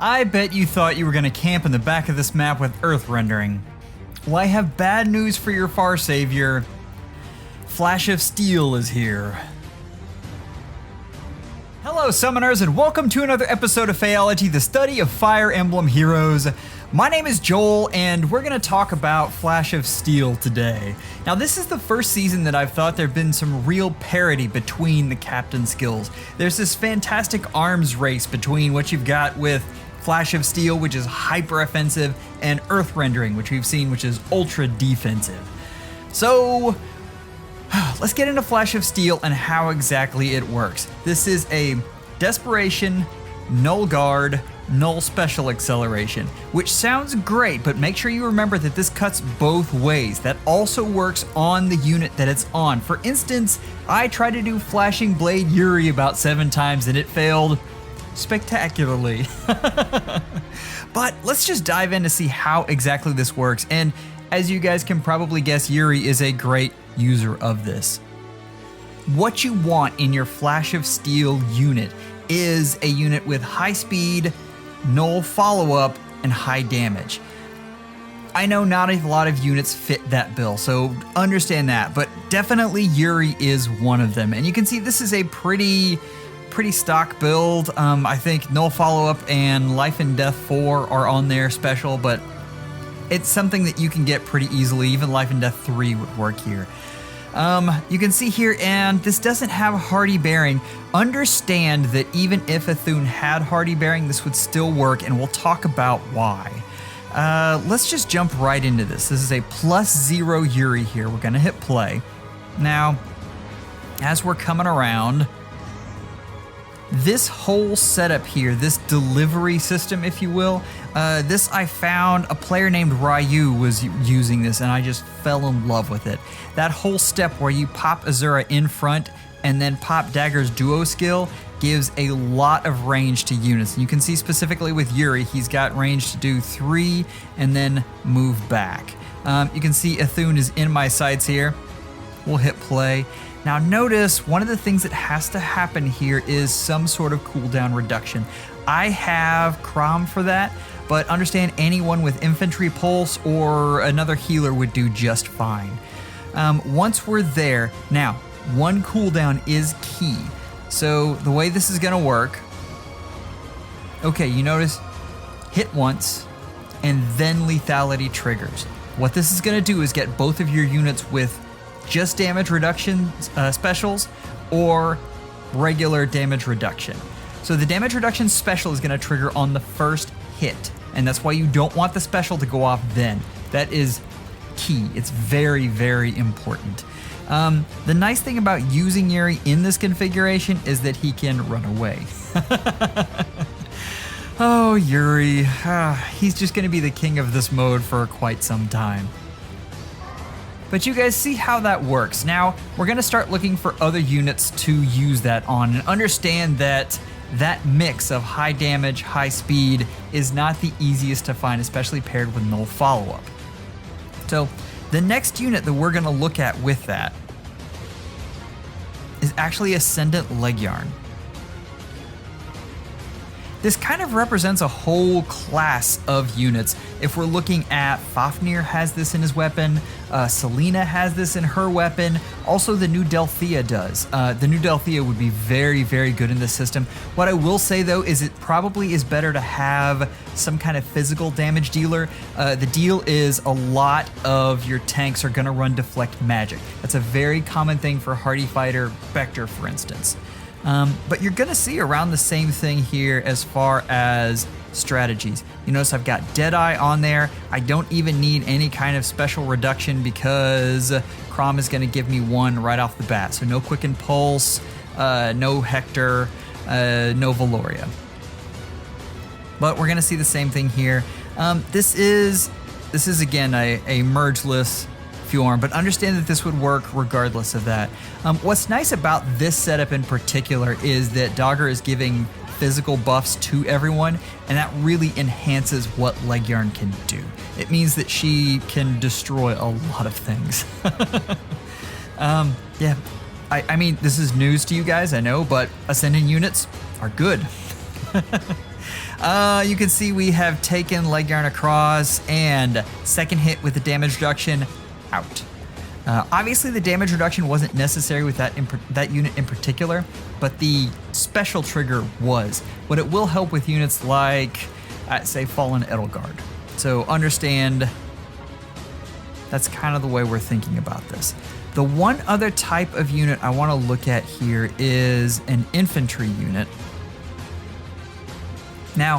I bet you thought you were going to camp in the back of this map with Earth rendering. Well, I have bad news for your far savior. Flash of Steel is here. Hello Summoners, and welcome to another episode of FEHology, the study of Fire Emblem Heroes. My name is Joel, and we're going to talk about Flash of Steel today. Now, this is the first season that I've thought there've been some real parity between the captain skills. There's this fantastic arms race between what you've got with Flash of Steel, which is hyper offensive, and Earth Rendering, which we've seen, which is ultra defensive. So, let's get into Flash of Steel and how exactly it works. This is a Desperation, Null Guard, Null Special Acceleration, which sounds great, but make sure you remember that this cuts both ways. That also works on the unit that it's on. For instance, I tried to do Flashing Blade Yuri about 7 times and it failed spectacularly. But let's just dive in to see how exactly this works. And as you guys can probably guess, Yuri is a great user of this. What you want in your Flash of Steel unit is a unit with high speed, null follow-up, and high damage. I know not a lot of units fit that bill, so understand that, but definitely Yuri is one of them. And you can see this is a pretty stock build. I think null follow-up and Life and Death 4 are on there special, but it's something that you can get pretty easily. Even Life and Death 3 would work here. You can see here, and this doesn't have Hardy Bearing. Understand that even if Athun had Hardy Bearing, this would still work, and we'll talk about why. Let's just jump right into this. This is a +0 Yuri here. We're gonna hit play. Now, as we're coming around, this whole setup here, this delivery system, if you will, this I found a player named Ryu was using this, and I just fell in love with it. That whole step where you pop Azura in front and then pop Dagger's duo skill gives a lot of range to units. And you can see specifically with Yuri, he's got range to do 3 and then move back. You can see Athun is in my sights here. We'll hit play. Now notice one of the things that has to happen here is some sort of cooldown reduction. I have Crom for that, but understand anyone with Infantry Pulse or another healer would do just fine. Once we're there, now one cooldown is key. So the way this is gonna work, okay, you notice hit once and then lethality triggers. What this is gonna do is get both of your units with just damage reduction specials or regular damage reduction. So the damage reduction special is going to trigger on the first hit, and that's why you don't want the special to go off then. That is key. It's very, very important. The nice thing about using Yuri in this configuration is that he can run away. Oh, Yuri. He's just going to be the king of this mode for quite some time. But you guys see how that works. Now, we're gonna start looking for other units to use that on, and understand that that mix of high damage, high speed is not the easiest to find, especially paired with null follow-up. So, the next unit that we're gonna look at with that is actually Ascendant Leg Yarn. This kind of represents a whole class of units. If we're looking at Fafnir has this in his weapon, Selena has this in her weapon, also the new Delthea does. The new Delthea would be very, very good in this system. What I will say though is it probably is better to have some kind of physical damage dealer. The deal is a lot of your tanks are gonna run Deflect Magic. That's a very common thing for Hardy Fighter, Vector for instance. But you're gonna see around the same thing here as far as strategies. You notice I've got Deadeye on there. I don't even need any kind of special reduction because Crom is gonna give me 1 right off the bat. So no Quicken Pulse, no Hector, no Valoria. But we're gonna see the same thing here. This is again a mergeless Fjorm, but understand that this would work regardless of that. What's nice about this setup in particular is that Dogger is giving physical buffs to everyone, and that really enhances what Leg Yarn can do. It means that she can destroy a lot of things. Yeah, I mean, this is news to you guys, I know, but Ascendant units are good. You can see we have taken leg yarn across and second hit with the damage reduction out. Obviously the damage reduction wasn't necessary with that unit in particular, but the special trigger was. But it will help with units like, say, Fallen Edelgard. So understand that's kind of the way we're thinking about this. The one other type of unit I want to look at here is an infantry unit. Now,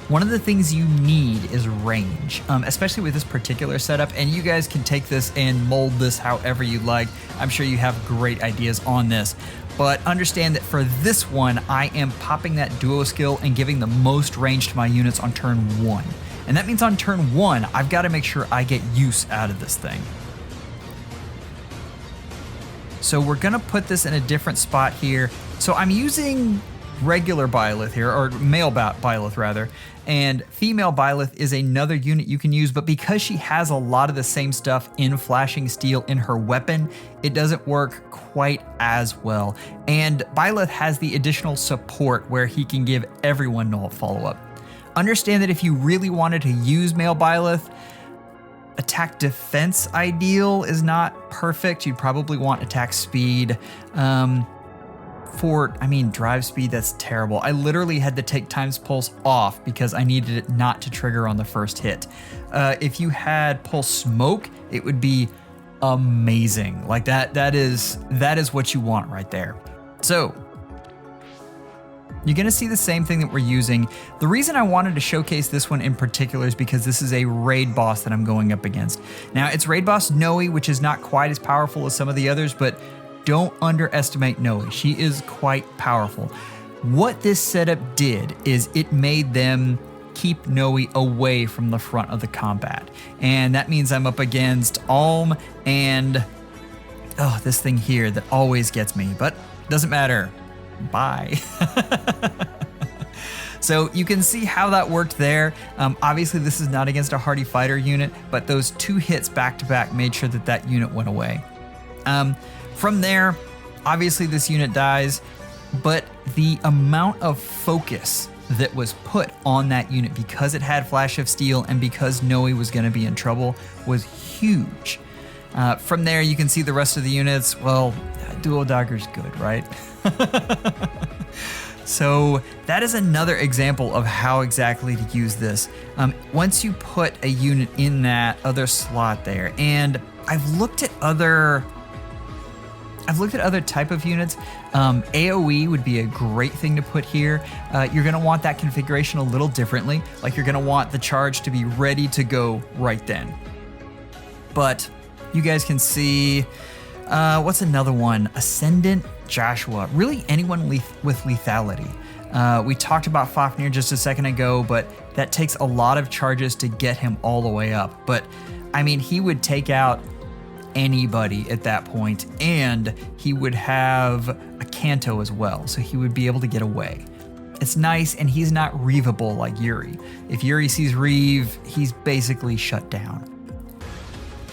one of the things you need is range, especially with this particular setup, and you guys can take this and mold this however you like. I'm sure you have great ideas on this, but understand that for this one, I am popping that duo skill and giving the most range to my units on turn 1. And that means on turn 1, I've got to make sure I get use out of this thing. So we're gonna put this in a different spot here. So I'm using regular Byleth here, or male Byleth rather, and female Byleth is another unit you can use, but because she has a lot of the same stuff in Flashing Steel in her weapon, it doesn't work quite as well. And Byleth has the additional support where he can give everyone null follow-up. Understand that if you really wanted to use male Byleth, attack defense ideal is not perfect. You'd probably want attack speed. Drive speed, that's terrible. I literally had to take Time's Pulse off because I needed it not to trigger on the first hit. If you had Pulse Smoke, it would be amazing. Like that is what you want right there. So you're gonna see the same thing that we're using. The reason I wanted to showcase this one in particular is because this is a raid boss that I'm going up against. Now it's raid boss Noe, which is not quite as powerful as some of the others, but don't underestimate Noe. She is quite powerful. What this setup did is it made them keep Noe away from the front of the combat. And that means I'm up against Alm and this thing here that always gets me, but doesn't matter. Bye. So you can see how that worked there. Obviously this is not against a hardy fighter unit, but those 2 hits back to back made sure that that unit went away. From there, obviously this unit dies, but the amount of focus that was put on that unit because it had Flash of Steel and because Noe was going to be in trouble was huge. From there, you can see the rest of the units. Well, Duo Dagger's good, right? So that is another example of how exactly to use this. Once you put a unit in that other slot there, and I've looked at other type of units. AoE would be a great thing to put here. You're gonna want that configuration a little differently. Like you're gonna want the charge to be ready to go right then. But you guys can see, what's another one? Ascendant Joshua. Really anyone with lethality. We talked about Fafnir just a second ago, but that takes a lot of charges to get him all the way up. But I mean, he would take out anybody at that point, and he would have a Canto as well, so he would be able to get away. It's nice, and he's not reavable like Yuri. If Yuri sees Reeve, he's basically shut down.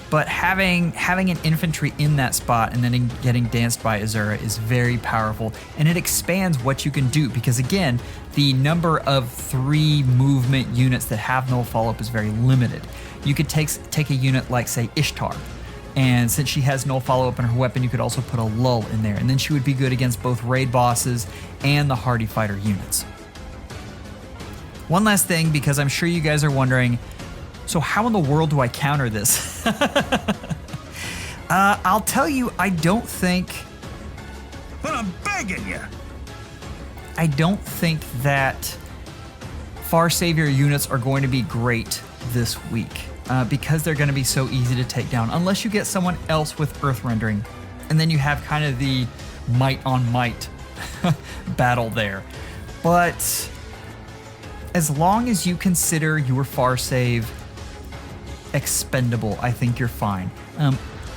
But having an infantry in that spot and then getting danced by Azura is very powerful, and it expands what you can do because again, the number of 3 movement units that have null follow-up is very limited. You could take a unit like, say, Ishtar, and since she has null follow-up in her weapon, you could also put a lull in there, and then she would be good against both raid bosses and the hardy fighter units. One last thing, because I'm sure you guys are wondering, so how in the world do I counter this? I'll tell you, I don't think... But I'm begging you! I don't think that Far Savior units are going to be great this week. Because they're going to be so easy to take down, unless you get someone else with Earth Rendering. And then you have kind of the might on might battle there. But as long as you consider your Far Save expendable, I think you're fine.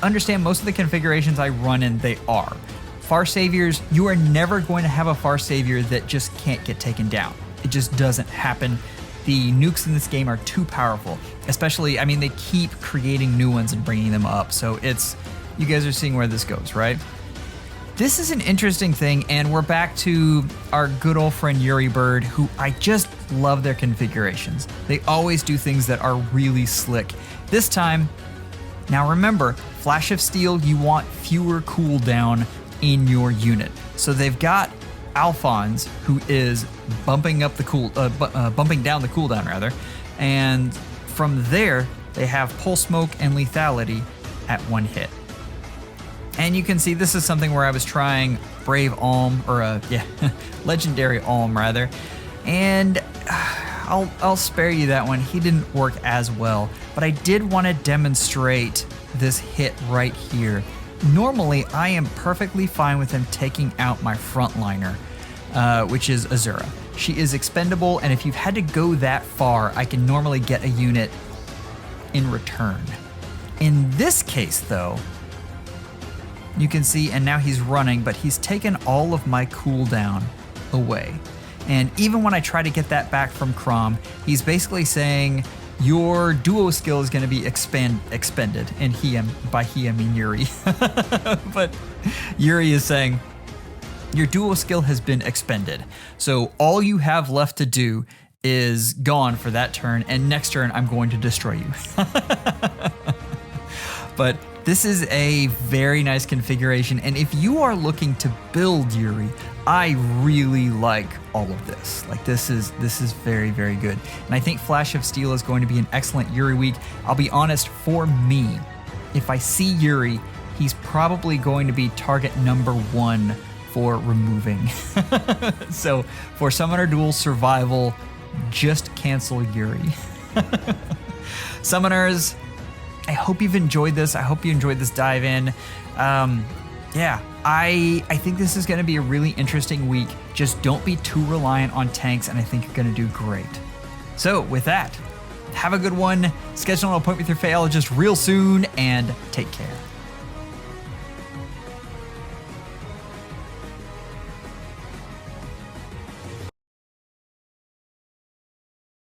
Understand most of the configurations I run in, they are. Far Saviors, you are never going to have a Far Savior that just can't get taken down. It just doesn't happen. The nukes in this game are too powerful, especially, I mean, they keep creating new ones and bringing them up. So you guys are seeing where this goes, right? This is an interesting thing, and we're back to our good old friend Yuri Bird, who I just love their configurations. They always do things that are really slick. This time, now remember, Flash of Steel, you want fewer cooldown in your unit. So they've got Alphonse, who is bumping down the cooldown rather, and from there they have Pulse Smoke and Lethality at 1 hit. And you can see this is something where I was trying Brave Alm, or Legendary Alm rather, and I'll spare you that one. He didn't work as well, but I did want to demonstrate this hit right here. Normally, I am perfectly fine with him taking out my frontliner, which is Azura. She is expendable, and if you've had to go that far, I can normally get a unit in return. In this case, though, you can see, and now he's running, but he's taken all of my cooldown away. And even when I try to get that back from Crom, he's basically saying your duo skill is going to be expended. And by he I mean Yuri. But Yuri is saying your duo skill has been expended. So all you have left to do is gone for that turn, and next turn I'm going to destroy you. But this is a very nice configuration, and if you are looking to build Yuri, I really like all of this. Like this is very, very good. And I think Flash of Steel is going to be an excellent Yuri week. I'll be honest, for me, if I see Yuri, he's probably going to be target number 1 for removing. So for Summoner Duels survival, just cancel Yuri. Summoners, I hope you've enjoyed this. I hope you enjoyed this dive in. I think this is going to be a really interesting week. Just don't be too reliant on tanks, and I think you're going to do great. So with that, have a good one. Schedule an appointment with your FEHologist real soon, and take care.